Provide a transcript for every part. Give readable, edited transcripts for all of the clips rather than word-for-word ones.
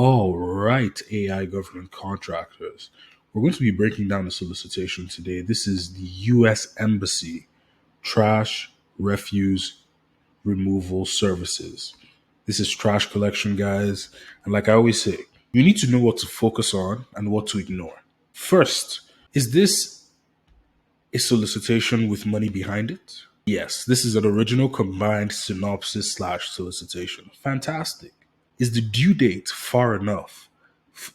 All right, AI government contractors. We're going to be breaking down the solicitation today. This is the U.S. Embassy Trash Refuse Removal Services. This is trash collection, guys. And like I always say, you need to know what to focus on and what to ignore. First, is this a solicitation with money behind it? Yes, this is an original combined synopsis slash solicitation. Fantastic. Is the due date far enough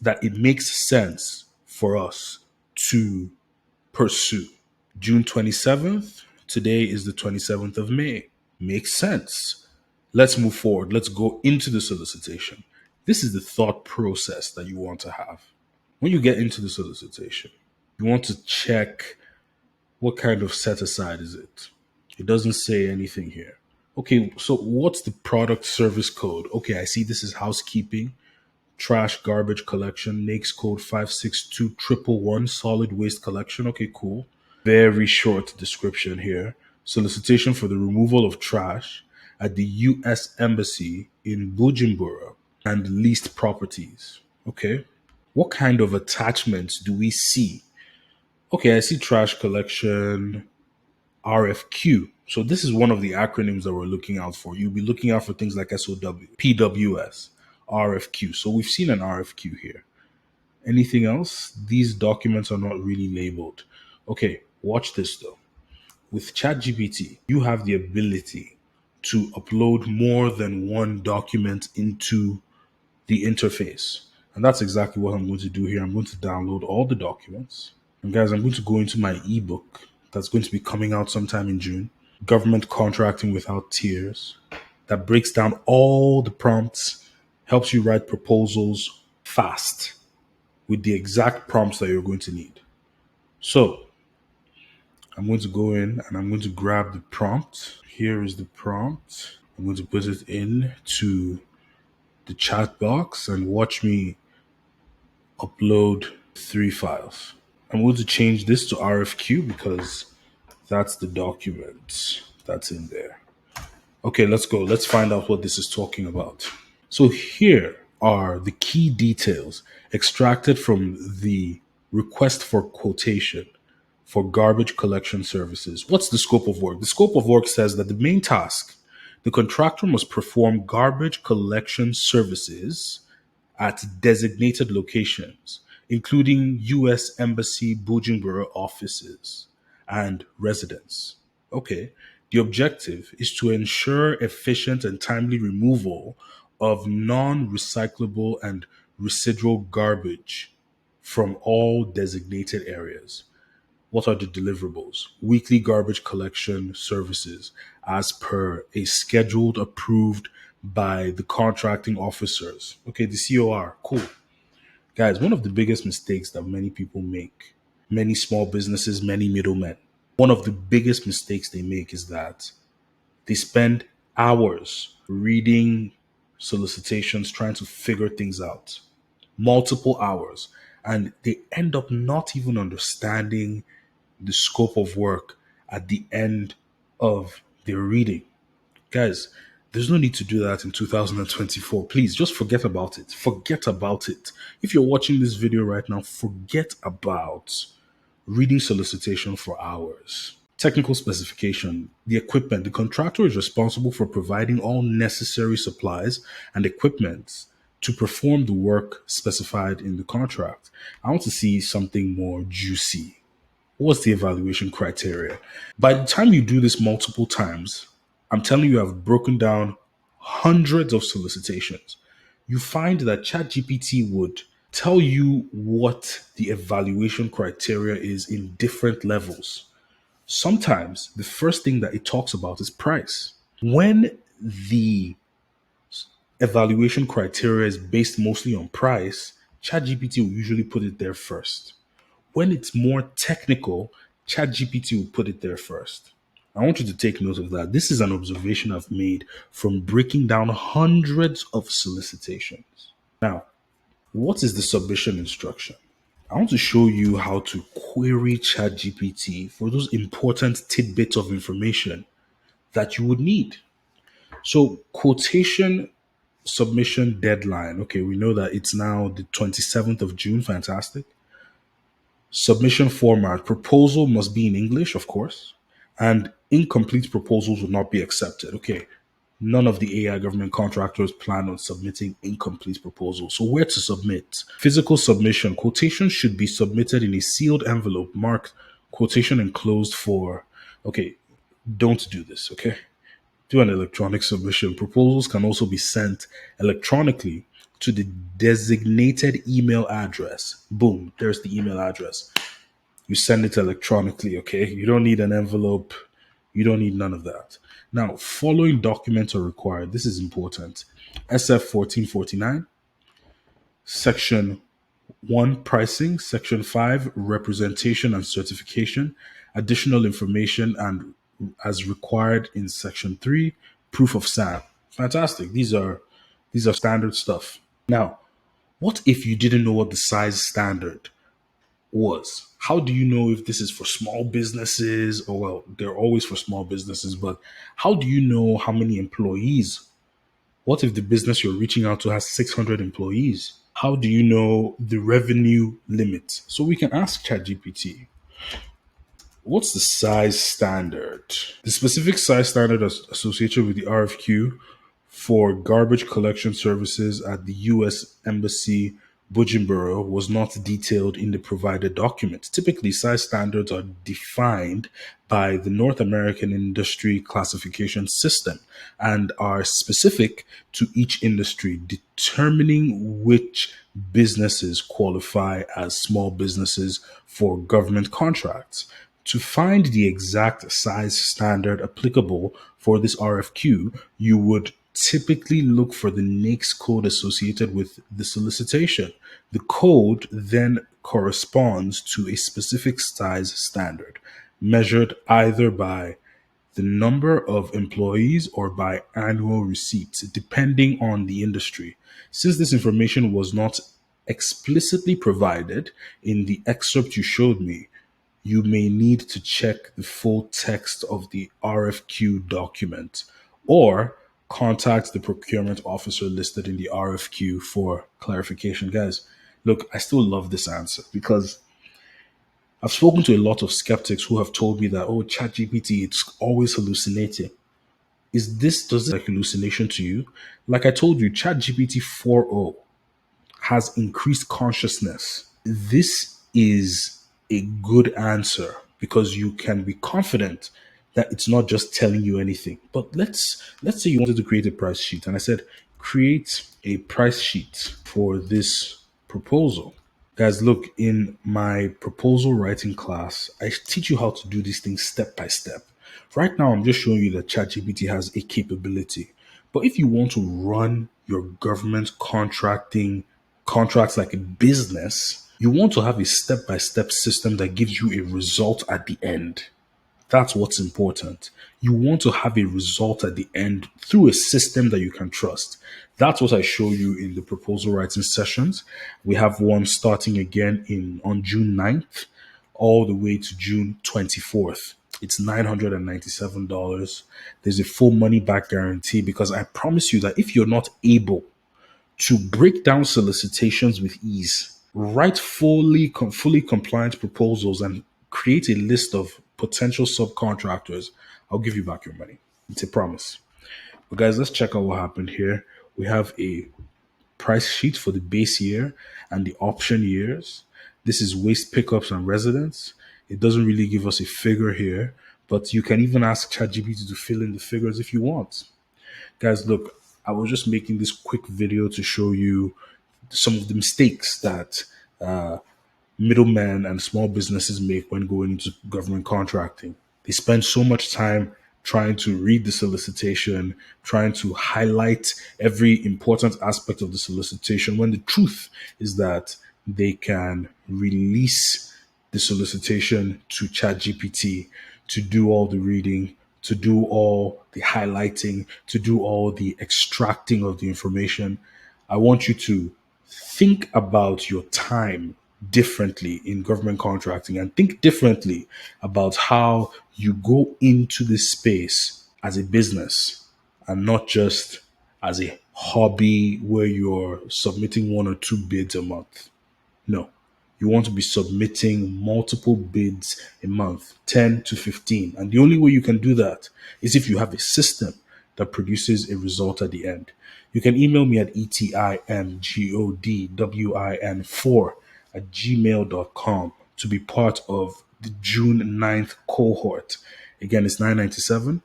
that it makes sense for us to pursue? June 27th, today is the 27th of May. Makes sense. Let's move forward. Let's go into the solicitation. This is the thought process that you want to have. When you get into the solicitation, you want to check what kind of set aside is it? It doesn't say anything here. Okay, so what's the product service code? Okay, I see this is housekeeping, trash garbage collection, NAICS code 562111, solid waste collection. Okay, cool. Very short description here. Solicitation for the removal of trash at the U.S. Embassy in Bujumbura and leased properties. Okay. What kind of attachments do we see? Okay, I see trash collection, RFQ. So this is one of the acronyms that we're looking out for. You'll be looking out for things like SOW, PWS, RFQ. So we've seen an RFQ here. Anything else? These documents are not really labeled. Okay, watch this though. With ChatGPT, you have the ability to upload more than one document into the interface. And that's exactly what I'm going to do here. I'm going to download all the documents. And guys, I'm going to go into my ebook that's going to be coming out sometime in June. Government Contracting Without Tears. That breaks down all the prompts, helps you write proposals fast with the exact prompts that you're going to need. So I'm going to go in and I'm going to grab the prompt. Here is the prompt. I'm going to put it in to the chat box and watch me upload 3 files. I'm going to change this to RFQ because that's the document that's in there. Okay, let's go. Let's find out what this is talking about. So here are the key details extracted from the request for quotation for garbage collection services. What's the scope of work? The scope of work says that the main task, the contractor must perform garbage collection services at designated locations, including U.S. Embassy Bujumbura offices and residence. Okay. The objective is to ensure efficient and timely removal of non recyclable and residual garbage from all designated areas. What are the deliverables? Weekly garbage collection services as per a scheduled approved by the contracting officers. Okay, the COR. Cool. Guys, one of the biggest mistakes that many people make, many small businesses, many middlemen, one of the biggest mistakes they make is that they spend hours reading solicitations, trying to figure things out, multiple hours, and they end up not even understanding the scope of work at the end of their reading. Guys, there's no need to do that in 2024. Please just forget about it. Forget about it. If you're watching this video right now, forget about reading solicitation for hours. Technical specification. The equipment. The contractor is responsible for providing all necessary supplies and equipment to perform the work specified in the contract. I want to see something more juicy. What's the evaluation criteria? By the time you do this multiple times, I'm telling you, I've broken down hundreds of solicitations. You find that ChatGPT would tell you what the evaluation criteria is in different levels. Sometimes the first thing that it talks about is price. When the evaluation criteria is based mostly on price, ChatGPT will usually put it there first. When it's more technical, ChatGPT will put it there first. I want you to take note of that. This is an observation I've made from breaking down hundreds of solicitations. Now, what is the submission instruction? I want to show you how to query ChatGPT for those important tidbits of information that you would need. So, quotation submission deadline. Okay, we know that it's now the 27th of June. Fantastic. Submission format. Proposal must be in English, of course, and incomplete proposals will not be accepted. Okay, none of the AI government contractors plan on submitting incomplete proposals. So, where to submit? Physical submission. Quotations should be submitted in a sealed envelope marked quotation enclosed for. Okay, don't do this, okay? Do an electronic submission. Proposals can also be sent electronically to the designated email address. Boom, there's the email address. You send it electronically, okay? You don't need an envelope. You don't need none of that. Now, following documents are required. This is important. SF 1449, Section 1, pricing. Section 5, representation and certification. Additional information and as required in Section 3, proof of SAM. Fantastic. These are standard stuff. Now, what if you didn't know what the size standard was? How do you know if this is for small businesses? Or, well, they're always for small businesses, but how do you know how many employees? What if the business you're reaching out to has 600 employees? How do you know the revenue limit? So we can ask ChatGPT, what's the size standard? The specific size standard associated with the RFQ for garbage collection services at the U.S. Embassy Bujumbura was not detailed in the provided document. Typically, size standards are defined by the North American Industry Classification System and are specific to each industry, determining which businesses qualify as small businesses for government contracts. To find the exact size standard applicable for this RFQ, you would typically look for the NAICS code associated with the solicitation. The code then corresponds to a specific size standard, measured either by the number of employees or by annual receipts, depending on the industry. Since this information was not explicitly provided in the excerpt you showed me, you may need to check the full text of the RFQ document or contact the procurement officer listed in the RFQ for clarification. Guys, look, I still love this answer because I've spoken to a lot of skeptics who have told me that, oh, ChatGPT, it's always hallucinating. Does this like hallucination to you? Like I told you, ChatGPT 4.0 has increased consciousness. This is a good answer because you can be confident that it's not just telling you anything. But let's say you wanted to create a price sheet and I said create a price sheet for this proposal. Guys, look, in my proposal writing class, I teach you how to do these things step by step. Right now, I'm just showing you that ChatGPT has a capability. But if you want to run your government contracts like a business, you want to have a step by step system that gives you a result at the end. That's what's important. You want to have a result at the end through a system that you can trust. That's what I show you in the proposal writing sessions. We have one starting again in on June 9th all the way to June 24th. It's $997. There's a full money back guarantee because I promise you that if you're not able to break down solicitations with ease, write fully compliant proposals, and create a list of potential subcontractors, I'll give you back your money. It's a promise. But guys, let's check out what happened here. We have a price sheet for the base year and the option years. This is waste pickups and residents. It doesn't really give us a figure here, but you can even ask ChatGPT to fill in the figures if you want. Guys, look, I was just making this quick video to show you some of the mistakes that middlemen and small businesses make when going into government contracting. They spend so much time trying to read the solicitation, trying to highlight every important aspect of the solicitation, when the truth is that they can release the solicitation to ChatGPT to do all the reading, to do all the highlighting, to do all the extracting of the information. I want you to think about your time differently in government contracting and think differently about how you go into this space as a business and not just as a hobby where you're submitting one or two bids a month. No. You want to be submitting multiple bids a month, 10 to 15. And the only way you can do that is if you have a system that produces a result at the end. You can email me at etimgodwin4 at gmail.com to be part of the June 9th cohort. Again, it's 997.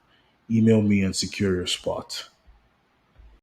Email me and secure your spot.